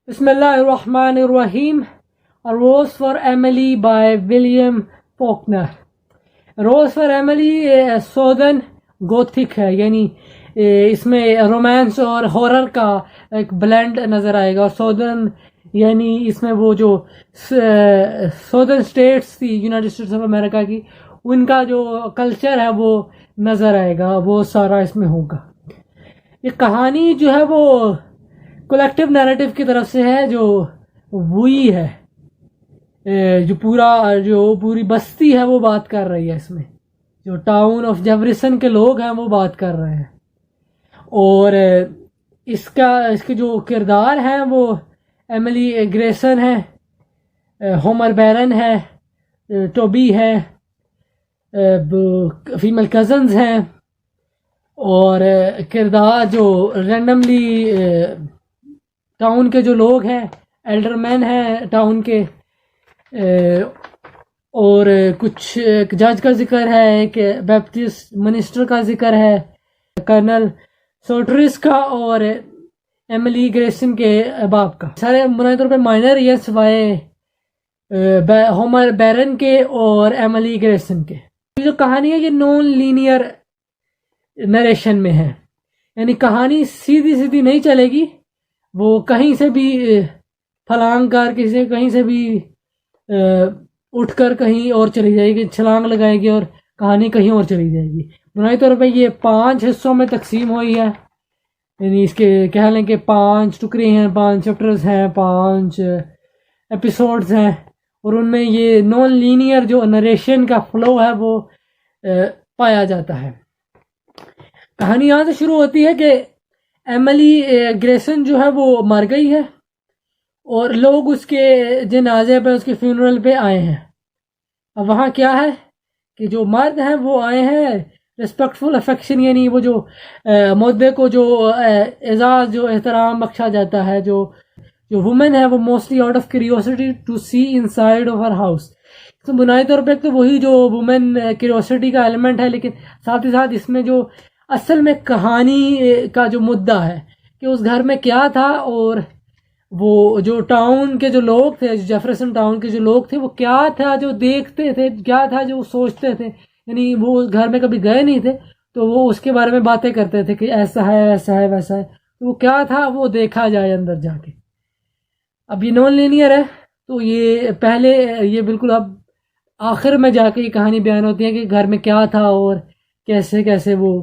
Bismillahirrahmanirrahim. A Rose for Emily by William Faulkner. Rose for Emily southern gothic है, यानी इसमें romance और horror का एक ब्लेंड नज़र आएगा। सौदर्न यानी इसमें वो जो सौदर्न स्टेट्स थी यूनाइटेड स्टेट्स ऑफ अमेरिका की, उनका जो कल्चर है वो नज़र आएगा, वो सारा इसमें होगा। ये कहानी जो है वो कलेक्टिव नैरेटिव की तरफ से है, जो वही है, जो पूरी बस्ती है वो बात कर रही है। इसमें जो टाउन ऑफ जेफरसन के लोग हैं वो बात कर रहे हैं, और इसके जो किरदार हैं वो एमिली ग्रेसन है, होमर बैरन है, टोबी है, फीमेल कजन्स हैं, और किरदार जो रैंडमली टाउन के जो लोग हैं, एल्डरमैन हैं टाउन के, और कुछ जज का जिक्र है, एक बैप्टिस्ट मिनिस्टर का जिक्र है, कर्नल सोटरिस का, और एमिली ग्रेसन के बाप का। सारे बुनियादी तौर पे माइनर ये सिवाय होमर बैरन के और एमिली ग्रेसन के। जो कहानी है ये नॉन लीनियर नरेशन में है, यानी कहानी सीधी सीधी नहीं चलेगी, वो कहीं से भी फलांग कर किसी कहीं से भी उठकर कहीं और चली जाएगी, छलांग लगाएगी और कहानी कहीं और चली जाएगी। बुनियादी तौर पे ये 5 हिस्सों में तकसीम हुई है, यानी इसके कह लें कि 5 टुकड़े हैं, 5 चैप्टर्स हैं, 5 एपिसोड्स हैं, और उनमें ये नॉन लीनियर जो नरेशन का फ्लो है वो पाया जाता है। कहानी यहाँ से शुरू होती है कि एमिली ग्रेसन जो है वो मर गई है, और लोग उसके जनाजे पे, उसके फ्यूनरल पे आए हैं। अब वहाँ क्या है कि जो मर्द हैं वो आए हैं रिस्पेक्टफुल अफेक्शन, यानी वो जो मुद्दे को जो एजाज़ जो एहतराम बख्शा जाता है, जो वुमेन है वो mostly out of curiosity to see inside of her house. तो बुनियादी तौर पे तो वही जो वुमेन क्यूरियोसिटी का एलिमेंट है, लेकिन साथ ही साथ इसमें जो असल में कहानी का जो मुद्दा है कि उस घर में क्या था, और वो जो टाउन के जो लोग थे, जो जेफरसन टाउन के जो लोग थे, वो क्या था जो देखते थे, क्या था जो सोचते थे, यानी वो उस घर में कभी गए नहीं थे तो वो उसके बारे में बातें करते थे कि ऐसा है, ऐसा है, वैसा है। तो वो क्या था वो देखा जाए अंदर जाके। अब ये नॉन लीनियर है, तो ये पहले ये बिल्कुल अब आखिर में जाके ये कहानी बयान होती है कि घर में क्या था और कैसे कैसे वो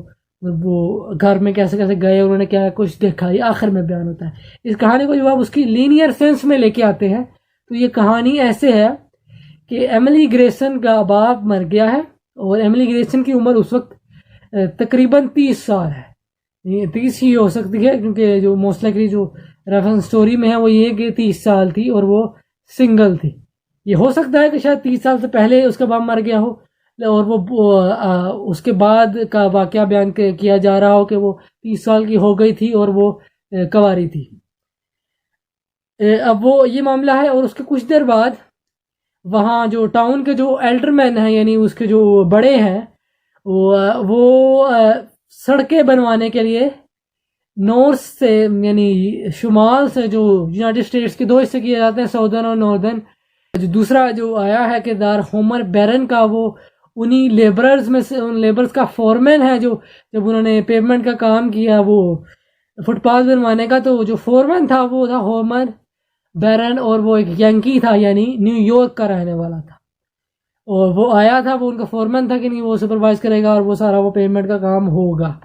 घर में कैसे कैसे गए, उन्होंने क्या कुछ देखा, ये आखिर में बयान होता है। इस कहानी को जब आप उसकी लीनियर सेंस में लेके आते हैं तो ये कहानी ऐसे है कि एमिली ग्रेसन का बाप मर गया है, और एमिली ग्रेसन की उम्र उस वक्त तकरीबन 30 साल है, 30 ही हो सकती है, क्योंकि जो मोस्ट लाइकली जो रेफरेंस स्टोरी में है वो ये कि 30 साल थी और वो सिंगल थी। ये हो सकता है कि शायद 30 साल से पहले उसका बाप मर गया हो, और वो उसके बाद का वाकया बयान किया जा रहा हो कि वो 30 साल की हो गई थी और वो कंवारी थी। अब वो ये मामला है, और उसके कुछ देर बाद वहाँ जो टाउन के जो एल्डरमैन हैं, यानी उसके जो बड़े हैं, वो सड़कें बनवाने के लिए नॉर्थ से, यानी शुमाल से, जो यूनाइटेड स्टेट्स के 2 हिस्से किए जाते हैं, साउदर्न और नॉर्दर्न, जो दूसरा जो आया है किरदार होमर बैरन का, वो उन्हीं लेबरर्स में से, उन लेबर्स का फोरमैन है, जो जब उन्होंने पेवमेंट का काम किया, वो फुटपाथ बनवाने का, तो जो फोरमैन था वो था होमर बैरन, और वो एक यंकी था, यानी न्यूयॉर्क का रहने वाला था, और वो आया था, वो उनका फोरमैन था कि नहीं, वो सुपरवाइज करेगा और वो सारा वो पेमेंट का काम होगा।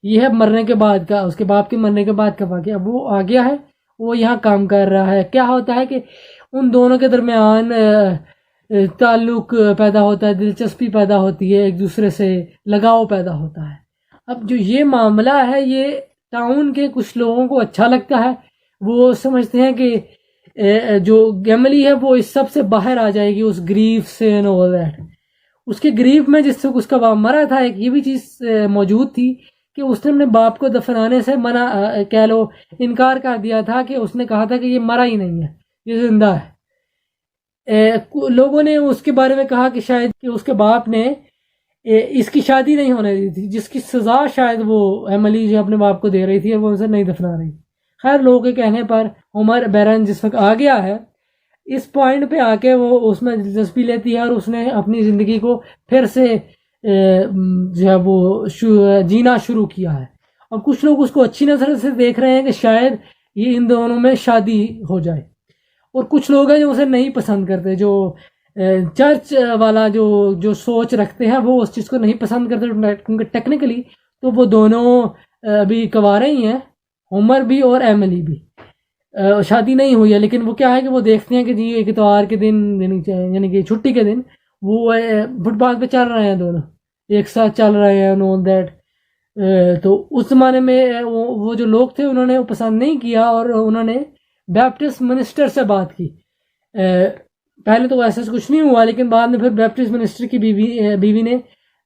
ये है मरने के बाद का, उसके बाप के मरने के बाद का वाकया। अब वो आ गया है, वो यहाँ काम कर रहा है। क्या होता है कि उन दोनों के दरमियान ताल्लुक पैदा होता है, दिलचस्पी पैदा होती है, एक दूसरे से लगाव पैदा होता है। अब जो ये मामला है ये टाउन के कुछ लोगों को अच्छा लगता है, वो समझते हैं कि जो एमिली है वो इस सब से बाहर आ जाएगी, उस ग्रीफ से एंड ऑल दैट। उसके ग्रीफ में जिससे उसका बाप मरा था, एक ये भी चीज़ मौजूद थी कि उसने अपने बाप को दफनाने से मना कह लो इनकार कर दिया था, कि उसने कहा था कि ये मरा ही नहीं है, ये जिंदा है। लोगों ने उसके बारे में कहा कि शायद कि उसके बाप ने इसकी शादी नहीं होने दी थी, जिसकी सज़ा शायद वो एमिली जो अपने बाप को दे रही थी और वो उसे नहीं दफना रही। खैर लोगों के कहने पर उमर बैरन जिस वक्त आ गया है, इस पॉइंट पे आके वो उसमें दिलचस्पी लेती है और उसने अपनी ज़िंदगी को फिर से जो है वो जीना शुरू किया है। अब कुछ लोग उसको अच्छी नज़र से देख रहे हैं कि शायद ये इन दोनों में शादी हो जाए, और कुछ लोग हैं जो उसे नहीं पसंद करते, जो चर्च वाला जो जो सोच रखते हैं वो उस चीज़ को नहीं पसंद करते, क्योंकि टेक्निकली तो वो दोनों अभी कंवारे ही हैं, उमर भी और एमिली भी। शादी नहीं हुई है, लेकिन वो क्या है कि वो देखते हैं कि जी एक इतवार के दिन यानी कि छुट्टी के दिन वो फुटपाथ पे चल रहे हैं, दोनों एक साथ चल रहे हैं, नो दैट। तो उस ज़माने में वो जो लोग थे उन्होंने वो पसंद नहीं किया और उन्होंने बैप्टिस्ट मिनिस्टर से बात की। पहले तो ऐसा कुछ नहीं हुआ, लेकिन बाद में फिर बैप्टिस्ट मिनिस्टर की बीवी ने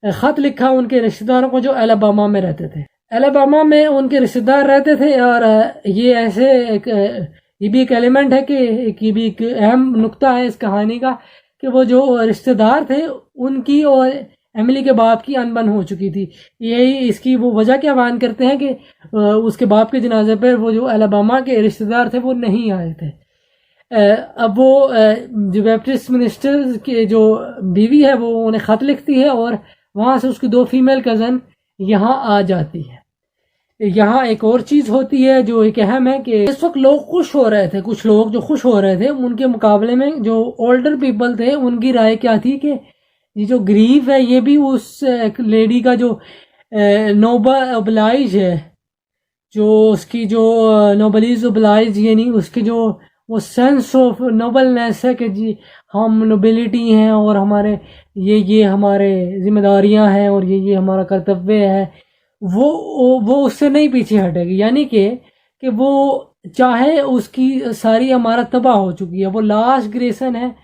ख़त लिखा उनके रिश्तेदारों को जो एलाबामा में रहते थे। एलाबामा में उनके रिश्तेदार रहते थे, और ये ऐसे ये भी एक एलिमेंट है कि ये भी एक अहम नुक्ता है इस कहानी का कि वो जो रिश्तेदार थे उनकी और एमिली के बाप की अनबन हो चुकी थी। यही इसकी वो वजह क्या बयान करते हैं कि उसके बाप के जनाजे पर वो जो एलाबामा के रिश्तेदार थे वो नहीं आए थे। अब वो जो बैप्टिस्ट मिनिस्टर की जो बीवी है वो उन्हें ख़त लिखती है और वहाँ से उसकी 2 फीमेल कज़न यहाँ आ जाती है। यहाँ एक और चीज़ होती है जो एक अहम है कि इस वक्त लोग खुश हो रहे थे, कुछ लोग जो खुश हो रहे थे उनके मुकाबले में जो ओल्डर पीपल थे उनकी राय क्या थी कि ये जो ग्रीफ है ये भी उस लेडी का जो नोबल ओबलाइज है, जो उसकी जो नोबलीज ओबलाइज यानी उसके जो वो सेंस ऑफ नोबलनेस है कि जी हम नोबिलिटी हैं और हमारे ये हमारे जिम्मेदारियां हैं और ये हमारा कर्तव्य है, वो उससे नहीं पीछे हटेगी। यानी कि वो चाहे उसकी सारी इमारत तबाह हो चुकी है, वो लास्ट ग्रेसन है,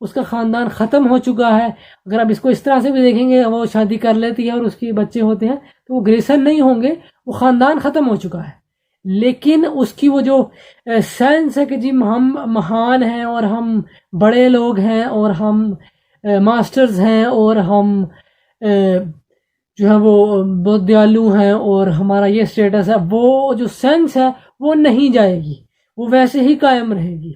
उसका ख़ानदान ख़त्म हो चुका है। अगर आप इसको इस तरह से भी देखेंगे, वो शादी कर लेती है और उसके बच्चे होते हैं तो वो ग्रेसन नहीं होंगे, वो ख़ानदान ख़त्म हो चुका है। लेकिन उसकी वो जो सेंस है कि जी हम महान हैं और हम बड़े लोग हैं और हम मास्टर्स हैं और हम जो है वो बहुत दयालु हैं और हमारा ये स्टेटस है, वो जो सेंस है वो नहीं जाएगी, वो वैसे ही कायम रहेगी।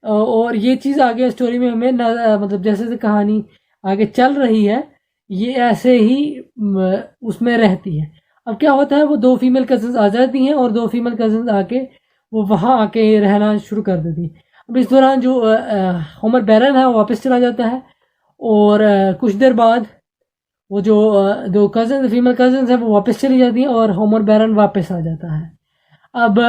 और ये चीज़ आगे स्टोरी में हमें मतलब जैसे जैसे कहानी आगे चल रही है ये ऐसे ही उसमें रहती है। अब क्या होता है, वो 2 फीमेल कज़न्स आ जाती हैं और 2 फीमेल कज़न्स आके वो वहाँ आके रहना शुरू कर देती हैं। अब इस दौरान जो उमर बैरन है वो वापस चला जाता है, और कुछ देर बाद वो जो 2 कज़न फीमेल कज़न्स हैं वो वापस चली जाती हैं और उमर बैरन वापस आ जाता है। अब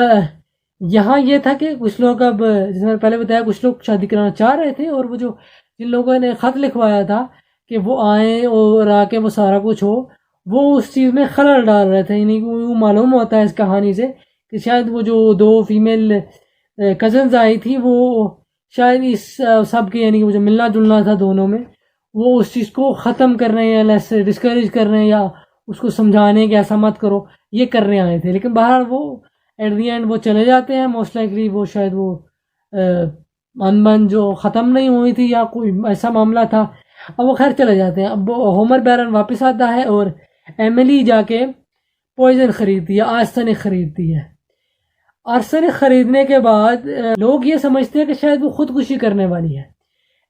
यहाँ ये था कि कुछ लोग, अब जैसे मैंने पहले बताया, कुछ लोग शादी कराना चाह रहे थे और वो जो जिन लोगों ने ख़त लिखवाया था कि वो आए और आके वो सारा कुछ हो, वो उस चीज़ में खलल डाल रहे थे। यानी वो मालूम होता है इस कहानी से कि शायद वो जो 2 फीमेल कज़न्स आई थी वो शायद इस सब के, यानी कि वो जो मिलना जुलना था दोनों में, वो उस चीज़ को ख़त्म कर रहे हैं या लेस डिस्करेज कर रहे हैं या उसको समझाने कि ऐसा मत करो, ये करने आए थे। लेकिन बाहर वो एट दी एंड वो चले जाते हैं। मोस्ट लाइकली वो शायद वो अनबन जो ख़त्म नहीं हुई थी या कोई ऐसा मामला था, अब वो खैर चले जाते हैं। अब उमर बैरन वापस आता है और एमिली जाके पॉइजन खरीदती है, आर्सेनिक खरीदती है। आर्सेनिक खरीदने के बाद लोग ये समझते हैं कि शायद वो खुदकुशी करने वाली है,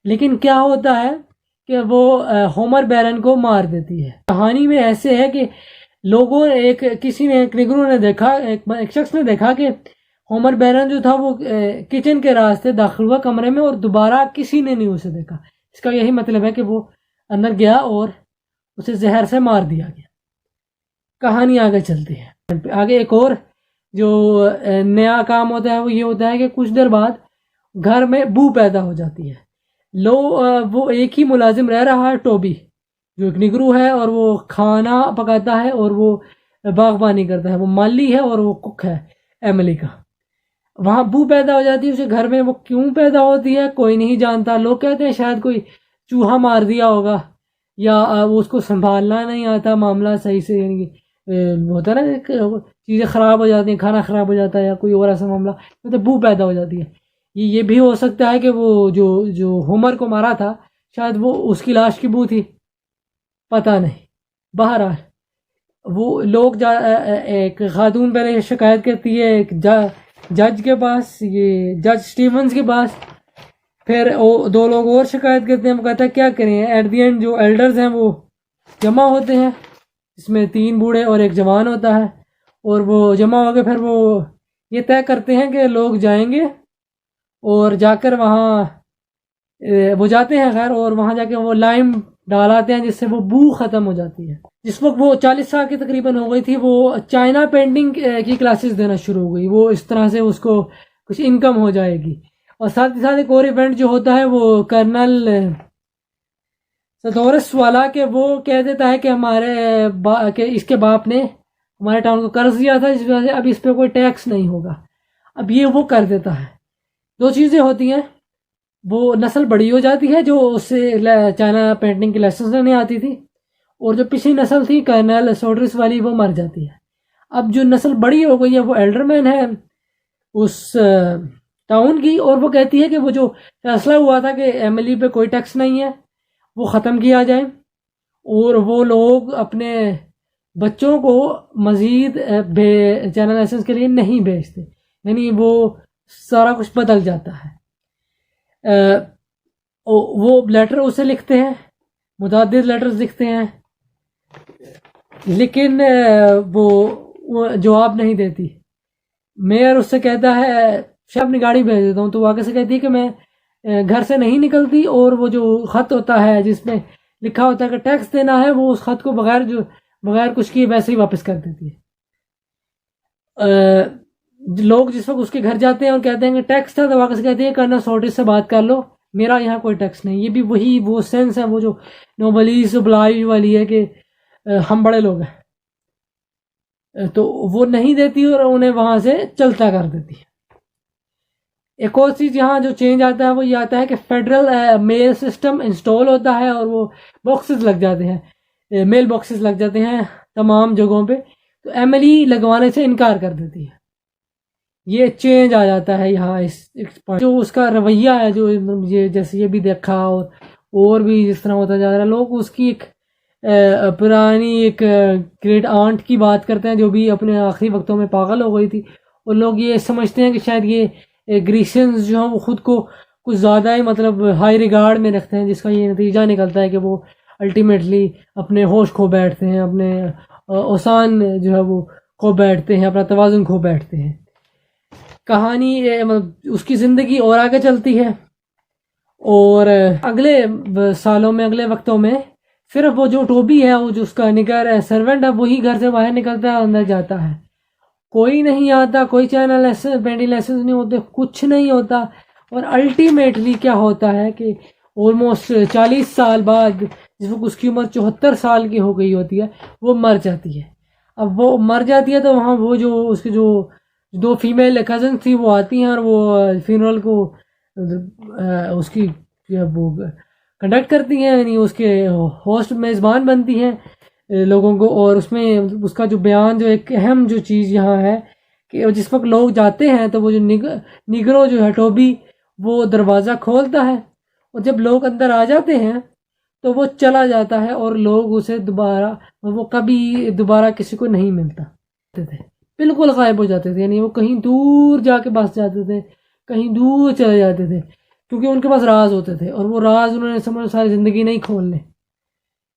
लेकिन क्या होता है कि वो उमर बैरन को मार देती है। कहानी में ऐसे है कि लोगों ने एक निगरों ने देखा, एक शख्स ने देखा कि उमर बैरन जो था वो किचन के रास्ते दाखिल हुआ कमरे में और दोबारा किसी ने नहीं उसे देखा। इसका यही मतलब है कि वो अंदर गया और उसे जहर से मार दिया गया। कहानी आगे चलती है। आगे एक और जो नया काम होता है वो ये होता है कि कुछ देर बाद घर में बू पैदा हो जाती है। वो एक ही मुलाजिम रह रहा है, टोबी, जो एक निगरू है और वो खाना पकाता है और वो बागबानी करता है, वो माली है और वो कुक है एमिली का। वहाँ बू पैदा हो जाती है उसे घर में। वो क्यों पैदा होती है कोई नहीं जानता। लोग कहते हैं शायद कोई चूहा मार दिया होगा या वो उसको संभालना नहीं आता मामला सही से, यानी कि होता है ना चीज़ें ख़राब हो जाती हैं, खाना ख़राब हो जाता है या कोई और ऐसा मामला, तो बू पैदा हो जाती है। ये भी हो सकता है कि वो जो उमर को मारा था शायद वो उसकी लाश की बू थी, पता नहीं। बहरहाल वो लोग एक खातून पहले शिकायत करती है जज के पास, ये जज स्टीवंस के पास। फिर दो लोग और शिकायत करते हैं। वो कहता है क्या करें। एट दी एंड जो एल्डर्स हैं वो जमा होते हैं, इसमें 3 बूढ़े और एक जवान होता है, और वो जमा हो गए। फिर वो ये तय करते हैं कि लोग जाएंगे और जाकर वहाँ वो जाते हैं खैर, और वहाँ जाके वो लाइम डालाते हैं जिससे वो बू ख़त्म हो जाती है। जिस वक्त वो 40 साल की तकरीबन हो गई थी, वो चाइना पेंटिंग की क्लासेस देना शुरू हो गई। वो इस तरह से उसको कुछ इनकम हो जाएगी। और साथ ही साथ एक और इवेंट जो होता है वो कर्नल सथोरस वाला के वो कह देता है कि के इसके बाप ने हमारे टाउन को कर्ज दिया था, जिस वजह से अब इस पर कोई टैक्स नहीं होगा। अब ये वो कर देता है। 2 चीज़ें होती हैं, वो नस्ल बड़ी हो जाती है जो उससे चाइना पेंटिंग की लेसन लेने आती थी, और जो पिछली नस्ल थी कर्नल सोड्रिस वाली वो मर जाती है। अब जो नस्ल बड़ी हो गई है वो एल्डरमैन है उस टाउन की, और वो कहती है कि वो जो फैसला हुआ था कि एमिली पे कोई टैक्स नहीं है वो ख़त्म किया जाए, और वो लोग अपने बच्चों को मज़ीद चाइना लाइसेंस के लिए नहीं भेजते। यानी वो सारा कुछ बदल जाता है। वो लेटर उसे लिखते हैं, मुतअद्दिद लेटर्स लिखते हैं, लेकिन वो जवाब नहीं देती। मेयर उससे कहता है मैं अपनी गाड़ी भेज देता हूँ, तो वो आगे से कहती है कि मैं घर से नहीं निकलती, और वो जो ख़त होता है जिसमें लिखा होता है कि टैक्स देना है, वो उस ख़त को बगैर कुछ किए वैसे ही वापस कर देती है। लोग जिस वक्त उसके घर जाते हैं और कहते हैं कि टैक्स था, तो वापस कहते हैं कर्नल सोड्रिस से बात कर लो, मेरा यहाँ कोई टैक्स नहीं। ये भी वो सेंस है, वो जो नोबलीज ब्लाइज वाली है कि हम बड़े लोग हैं, तो वो नहीं देती और उन्हें वहाँ से चलता कर देती है। एक और चीज़ यहाँ जो चेंज आता है वो ये आता है कि फेडरल मेल सिस्टम इंस्टॉल होता है, और वो बॉक्सेस लग जाते हैं, मेल बॉक्सेस लग जाते हैं तमाम जगहों पे। तो एमिली लगवाने से इनकार कर देती है। ये चेंज आ जाता है यहाँ इस जो उसका रवैया है, जो ये जैसे ये भी देखा और भी जिस तरह होता जा रहा है। लोग उसकी एक पुरानी एक ग्रेट आंट की बात करते हैं जो भी अपने आखिरी वक्तों में पागल हो गई थी, और लोग ये समझते हैं कि शायद ये ग्रीशियंस जो हैं वो खुद को कुछ ज़्यादा ही मतलब हाई रिगार्ड में रखते हैं, जिसका ये नतीजा निकलता है कि वो अल्टीमेटली अपने होश खो बैठते हैं, अपने औसान जो है वो खो बैठते हैं, अपना तवाज़ुन खो बैठते हैं। कहानी मतलब उसकी ज़िंदगी और आगे चलती है, और अगले सालों में, अगले वक्तों में सिर्फ वो जो टोबी है, वो जो उसका निगर सर्वेंट है, वही घर से बाहर निकलता है, अंदर जाता है। कोई नहीं आता, कोई चाइना लेसन पेंटिंग लेसन नहीं होते, कुछ नहीं होता। और अल्टीमेटली क्या होता है कि ऑलमोस्ट 40 साल बाद, जिस वक्त उसकी उम्र 74 साल की हो गई होती है, वो मर जाती है। अब वो मर जाती है तो वहाँ वो जो उसकी जो 2 फीमेल कज़न थी वो आती हैं, और वो फ्यूनरल को उसकी वो कंडक्ट करती हैं, यानी उसके होस्ट मेज़बान बनती हैं लोगों को। और उसमें उसका जो बयान, जो एक अहम जो चीज़ यहाँ है कि जिस वक्त लोग जाते हैं तो वो जो निगरो जो है टोबी, वो दरवाज़ा खोलता है, और जब लोग अंदर आ जाते हैं तो वो चला जाता है, और लोग उसे दोबारा, वो कभी दोबारा किसी को नहीं मिलता थे, बिल्कुल गायब हो जाते थे। यानी वो कहीं दूर जाके बस जाते थे, कहीं दूर चले जाते थे, क्योंकि उनके पास राज होते थे, और वो राज उन्होंने समझ सारी ज़िंदगी नहीं खोलने।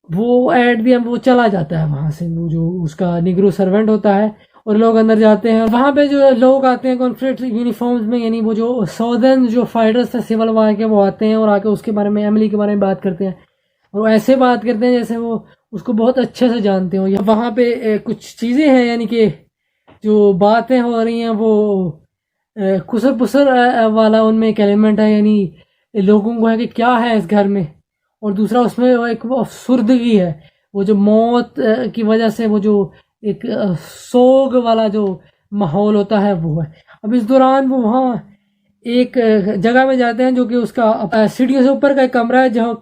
वो एट दी एंड वो चला जाता है वहाँ से, वो जो उसका निग्रो सर्वेंट होता है, और लोग अंदर जाते हैं। वहाँ पे जो लोग आते हैं कॉन्फ्लिक्ट यूनिफॉर्म्स में, यानी वो जो साउदर्न जो फाइटर्स थे सिविल वार के, वो आते हैं और आके उसके बारे में, एमिली के बारे में बात करते हैं, और वो ऐसे बात करते हैं जैसे वो उसको बहुत अच्छे से जानते हो। वहाँ पे कुछ चीज़ें हैं, यानी कि जो बातें हो रही हैं वो खुसर पुसर वाला उनमें एक एलिमेंट है, यानी लोगों को है कि क्या है इस घर में। और दूसरा उसमें एक वो अफसुर्दगी है, वो जो मौत की वजह से वो जो एक सोग वाला जो माहौल होता है वो है। अब इस दौरान वो वहाँ एक जगह में जाते हैं जो कि उसका सीढ़ियों से ऊपर का एक कमरा है, जहाँ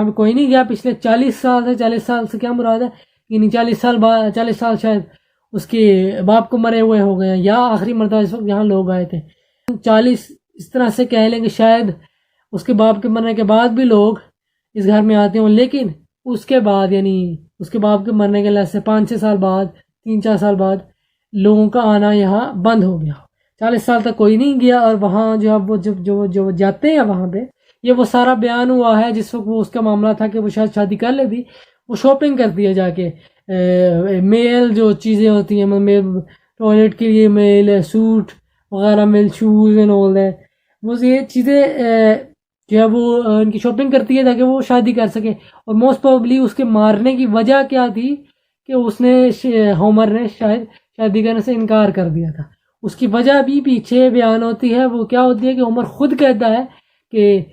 पे कोई नहीं गया पिछले 40 साल से क्या मुराद है, यानी 40 साल शायद उसके बाप को मरे हुए हो गए हैं, या आखिरी मरतबा इस वक्त यहाँ लोग आए थे। 40 इस तरह से कह लेंगे, शायद उसके बाप के मरने के बाद भी लोग इस घर में आते हों, लेकिन उसके बाद, यानी उसके बाप के मरने के लिए 5-6 साल बाद, 3-4 साल बाद लोगों का आना यहाँ बंद हो गया। 40 साल तक कोई नहीं गया। और वहाँ जो अब वो जब जो जाते हैं वहाँ पे, ये वो सारा बयान हुआ है जिस वक्त वो उसका मामला था कि वो शायद शादी कर लेती, वो शॉपिंग करती है जाके। मेल जो चीज़ें होती हैं, मेल टॉयलेट के लिए मेल सूट वगैरह, male shoes and all that, वो ये चीज़ें जो है वो उनकी शॉपिंग करती है ताकि वो शादी कर सके। और मोस्ट प्रोबेबली उसके मारने की वजह क्या थी कि उसने होमर ने शायद शादी करने से इनकार कर दिया था। उसकी वजह भी पीछे बयान होती है। वो क्या होती है कि होमर खुद कहता है कि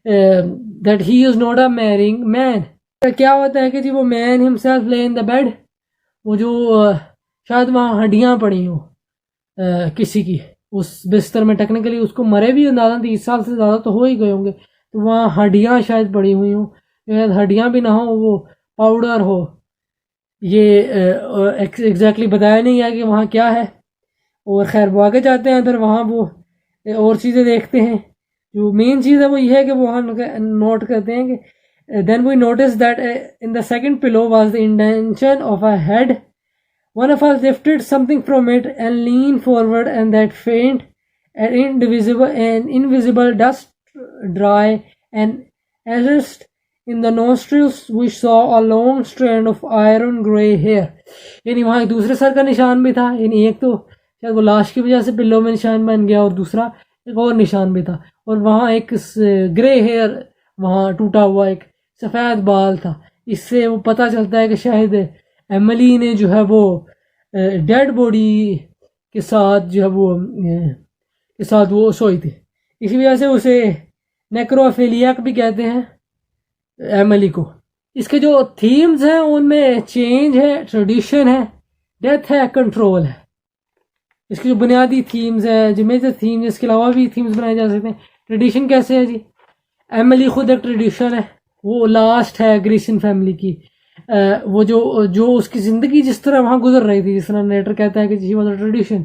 that he is not a marrying man. क्या होता है कि जी वो मैन हिमसेल्फ ले इन द बेड, वो जो शायद वहाँ हड्डियाँ पड़ी हों किसी की उस बिस्तर में, टेक्निकली उसको मरे भी अंदाज़ा 30 साल से ज़्यादा तो हो ही गए होंगे, तो वहाँ हड्डियाँ शायद पड़ी हुई हों, शायद हड्डियाँ भी ना हो, वो पाउडर हो। ये एग्जैक्टली बताया नहीं है कि वहाँ क्या है। और खैर वो आगे जाते हैं, फिर वहाँ वो और चीज़ें देखते हैं। जो मेन चीज़ है वो ये है कि वो वहाँ नोट करते हैं कि then we notice that in the second pillow was the indentation of a head. One of us lifted something from it and leaned forward, and that faint and invisible dust, dry and arrest in the nostrils, we saw a long strand of iron grey hair. यानी वहाँ एक दूसरे sir का निशान भी था। यानी एक तो शायद वो लाश की वजह से पिल्लों में निशान बन गया, और दूसरा एक और निशान भी था। और वहाँ एक ग्रे हेयर वहाँ टूटा हुआ एक सफ़ेद बाल था। इससे वो पता चलता है कि शायद एमिली ने जो है वो डेड बॉडी के साथ जो है वो के साथ वो सोई थी। इसी वजह से उसे नेक्रोफिलियक भी कहते हैं एमिली को। इसके जो थीम्स हैं उनमें चेंज है, ट्रेडिशन है, डेथ है, कंट्रोल है। इसकी जो बुनियादी थीम्स है, जो मेजर थीम्स, इसके अलावा भी थीम्स बनाए जा सकते हैं। ट्रेडिशन कैसे है जी, एमिली खुद एक ट्रेडिशन है, वो लास्ट है ग्रीसियन फैमिली की। वो जो उसकी ज़िंदगी जिस तरह वहाँ गुजर रही थी, जिस तरह नेटर कहता है कि जी वो ट्रेडिशन,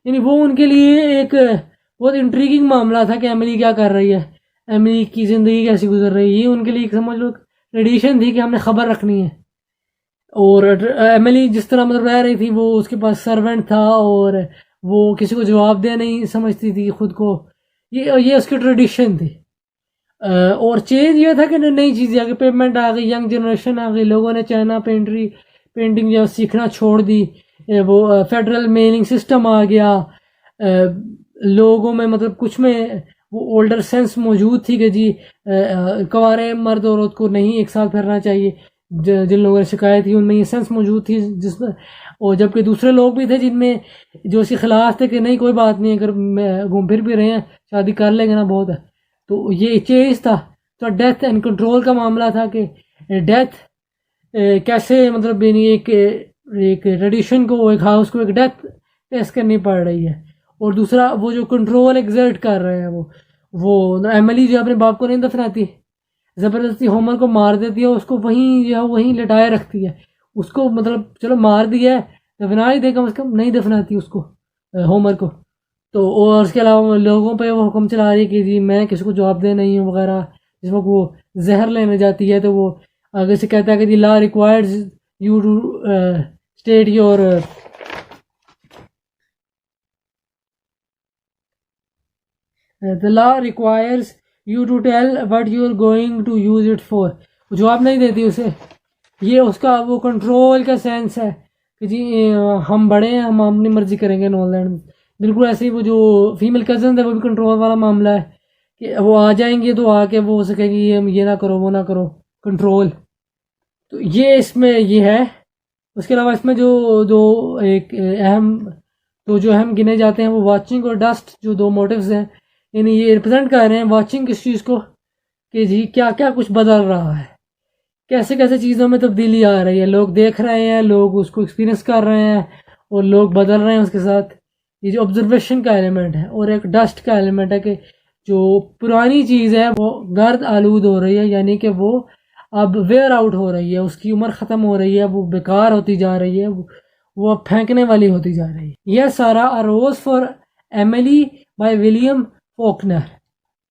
यानी वो उनके लिए एक बहुत इंट्रीगिंग मामला था कि एमिली क्या कर रही है, एमिली की ज़िंदगी कैसी गुजर रही है। ये उनके लिए समझ लो ट्रेडिशन थी कि हमने ख़बर रखनी है। और एमिली जिस तरह मतलब रह रही थी, वो उसके पास सर्वेंट था और वो किसी को जवाब दे नहीं समझती थी खुद को। ये उसकी ट्रेडिशन थी। और चेंज ये था कि नई चीज़ें आ गई, पेमेंट आ गई, यंग जनरेशन आ गई, लोगों ने चाइना पेंटिंग जो सीखना छोड़ दी, वो फेडरल मेलिंग सिस्टम आ गया। लोगों में मतलब कुछ में वो ओल्डर सेंस मौजूद थी कि जी कवारे मर्द औरत को नहीं एक साथ फिरना चाहिए। जिन लोगों ने शिकायत थी उनमें ये सेंस मौजूद थी जिसमें, और जबकि दूसरे लोग भी थे जिनमें जो इसके खिलाफ थे कि नहीं कोई बात नहीं, अगर घूम फिर भी रहे हैं शादी कर लेंगे ना बहुत है। तो ये चेंज था। तो डेथ एंड कंट्रोल का मामला था कि डेथ कैसे मतलब एक ट्रेडिशन को, एक हाउस को एक डेथ फेस करनी पड़ रही है। और दूसरा वो जो कंट्रोल एग्जर्ट कर रहे हैं वो एमिली जो अपने बाप को नहीं दफनाती, ज़बरदस्ती होमर को मार देती है, उसको वहीं जो है वहीं लिटाए रखती है। उसको मतलब चलो मार दिया है, दफना ही दे, कम से कम नहीं दफनाती उसको होमर को। तो और उसके अलावा लोगों पे वो हुक्म चला रही है कि जी मैं किसी को जवाब दे नहीं हूँ वगैरह। जिस वक्त वो जहर लेने जाती है तो वो आगे से कहता है कि जी law requires you to state your the law requires you to tell what you are going to use it for. जवाब नहीं देती उसे। ये उसका वो कंट्रोल का सेंस है कि जी हम बड़े हैं, हम अपनी मर्जी करेंगे नॉलैंड। बिल्कुल ऐसे ही वो जो फीमेल कज़न है वो भी कंट्रोल वाला मामला है कि वो आ जाएंगे तो आके वो हो सकेगी हम ये ना करो वो ना करो, कंट्रोल। तो ये इसमें ये है। उसके अलावा इसमें जो दो एक अहम तो जो अहम गिने जाते हैं वो वॉचिंग और डस्ट, जो दो मोटिव्स हैं। यानी ये रिप्रेजेंट कर रहे हैं वॉचिंग किस चीज़ को कि जी क्या क्या कुछ बदल रहा है, कैसे कैसे चीज़ों में तब्दीली आ रही है, लोग देख रहे हैं, लोग उसको एक्सपीरियंस कर रहे हैं और लोग बदल रहे हैं उसके साथ। ये जो ऑब्जर्वेशन का एलिमेंट है और एक डस्ट का एलिमेंट है कि जो पुरानी चीज़ है वो गर्द आलूद हो रही है, यानी कि वो अब वेयर आउट हो रही है, उसकी उम्र ख़त्म हो रही है, वो बेकार होती जा रही है, वो अब फेंकने वाली होती जा रही है। यह सारा a rose for Emily by William Faulkner.